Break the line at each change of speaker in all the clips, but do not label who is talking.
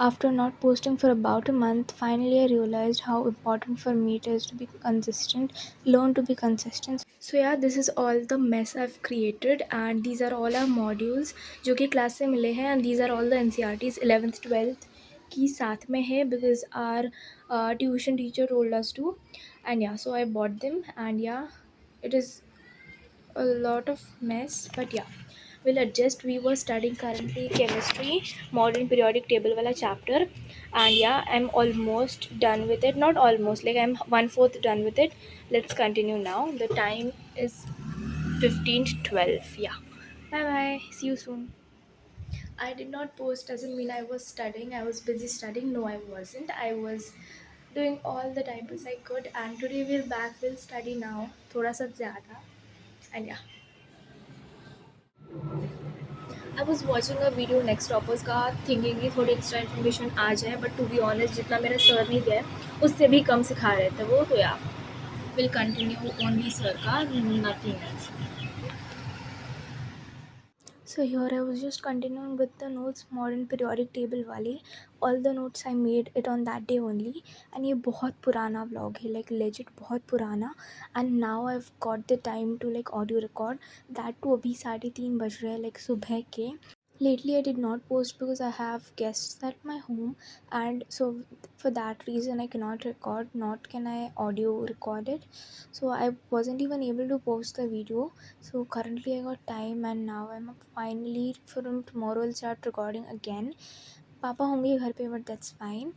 After not posting for about a month, finally I realized how important for me it is to be consistent, learn to be consistent. So yeah, this is all the mess I've created, and these are all our modules जो कि class से मिले हैं, and these are all the NCRTs 11th 12th की साथ में है because our tuition teacher told us to, and yeah, so I bought them, and yeah, it is a lot of mess, but yeah, we'll adjust. We were studying currently chemistry modern periodic table wala chapter, and yeah, I'm almost done with it. Not almost, like I'm one fourth done with it. Let's continue now. The time is 15:12. Yeah, bye bye, see you soon. I did not post doesn't mean I was studying. I was busy studying. No, I wasn't. I was doing all the time as I could, and today we're back. We'll study now thoda sa zyada, and yeah, I was watching a video next toppers का, thinking कि थोड़ी extra information आ जाए, but to be honest जितना मेरा sir नहीं गया उससे भी कम सिखा रहे थे वो, तो या विल कंटिन्यू ओनली सर का, nothing else. So here I was just continuing with the notes modern periodic table वाले. All the notes I made it on that day only, and ये बहुत पुराना vlog है, like legit बहुत पुराना. And now I've got the time to like audio record that too. अभी 3:30 बज रहे हैं, like सुबह के. Lately I did not post because I have guests at my home, and so for that reason I cannot record, not can I audio record it. So I wasn't even able to post the video. So currently I got time, and now I'm finally, from tomorrow I'll start recording again. Papa होंगे घर पे, but that's fine.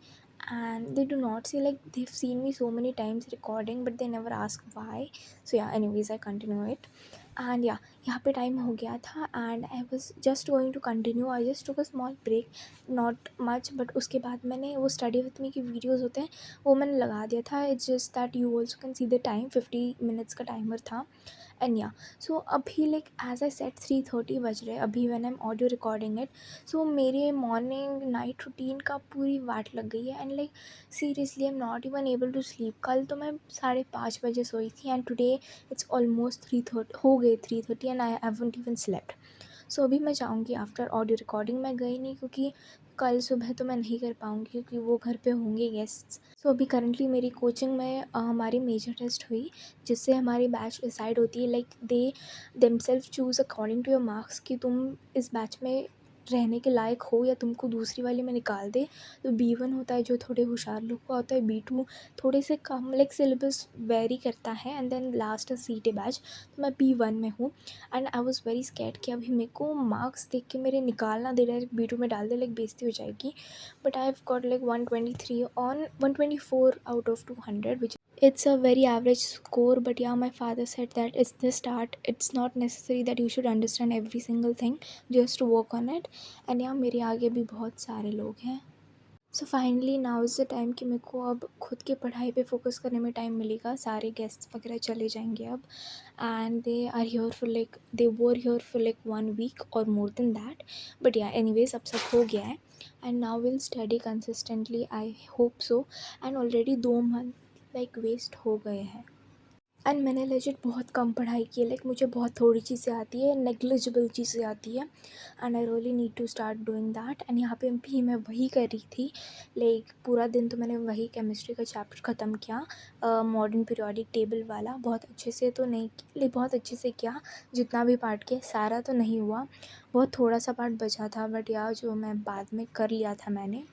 And they do not say, like they've seen me so many times recording, but they never ask why. So yeah, anyways I continue it. And yeah, यहाँ पे time हो गया था, and I was just going to continue. I just took a small break, not much, but उसके बाद मैंने वो study with me की वीडियोज़ होते हैं वो मैंने लगा दिया था. It's just that you also can see the time. 50 minutes का टाइमर था. एंड या, सो अभी लाइक एज आई सेट 3:30 बज रहे अभी when I am audio recording it. So मेरे मॉर्निंग नाइट रूटीन का पूरी वाट लग गई है, and like seriously I am not even able to sleep. कल तो मैं 5:30 सोई थी, एंड टुडे इट्स ऑलमोस्ट 3:30 हो गए, 3:30, and I haven't even slept. So अभी मैं जाऊँगी आफ्टर ऑडियो रिकॉर्डिंग. मैं गई नहीं क्योंकि कल सुबह तो मैं नहीं कर पाऊँगी क्योंकि वो घर पे होंगे गेस्ट्स. सो अभी करंटली मेरी कोचिंग में हमारी मेजर टेस्ट हुई, जिससे हमारी बैच डिसाइड होती है. Like they themselves choose according to your marks कि तुम इस बैच में रहने के लायक हो या तुमको दूसरी वाले में निकाल दे. तो B1 होता है जो थोड़े होशियार लोग का होता है, B2 थोड़े से कम, लाइक सिलेबस वेरी करता है, and then last CET batch. तो मैं B1 में हूँ, and I was very scared कि अभी मेरे को मार्क्स देख के मेरे निकाल ना दे, डायरेक्ट B2 में डाल दे, लाइक बेइज्जती हो जाएगी. But I have got like 123 on 124 out of 200, which it's a very average score. But yeah, my father said that it's the start, it's not necessary that you should understand every single thing, just to work on it. And yeah, मेरे आगे भी बहुत सारे लोग हैं. So finally now is the time कि मेरे को अब खुद की पढ़ाई पे फोकस करने में टाइम मिलेगा. सारे गेस्ट्स वगैरह चले जाएंगे अब, and they are here for like they were here for like 1 week और more than that. But yeah anyways अब सब हो गया है, and now will study consistently, I hope so. And already 2 month like waste हो गए हैं, and मैंने लेजिट बहुत कम पढ़ाई की है. लाइक मुझे बहुत थोड़ी चीज़ें आती है, नेग्लिजिबल चीज़ें आती है, and I really need to start doing that. And यहाँ पे भी मैं वही कर रही थी. लाइक पूरा दिन तो मैंने वही केमिस्ट्री का चैप्टर ख़त्म किया, मॉडर्न पीरियोडिक टेबल वाला. बहुत अच्छे से तो नहीं, लाइक बहुत अच्छे से किया. जितना भी पार्ट किया सारा तो नहीं हुआ, बहुत थोड़ा सा पार्ट बचा था, बट या जो मैं बाद में कर लिया था मैंने.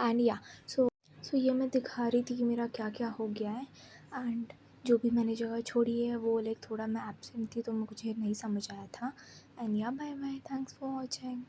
एंड या, सो ये मैं दिखा रही थी कि मेरा क्या क्या हो गया है, एंड जो भी मैंने जगह छोड़ी है वो लाइक थोड़ा मैं एब्सेंट थी तो मुझे नहीं समझ आया था. And yeah, bye bye, thanks for watching.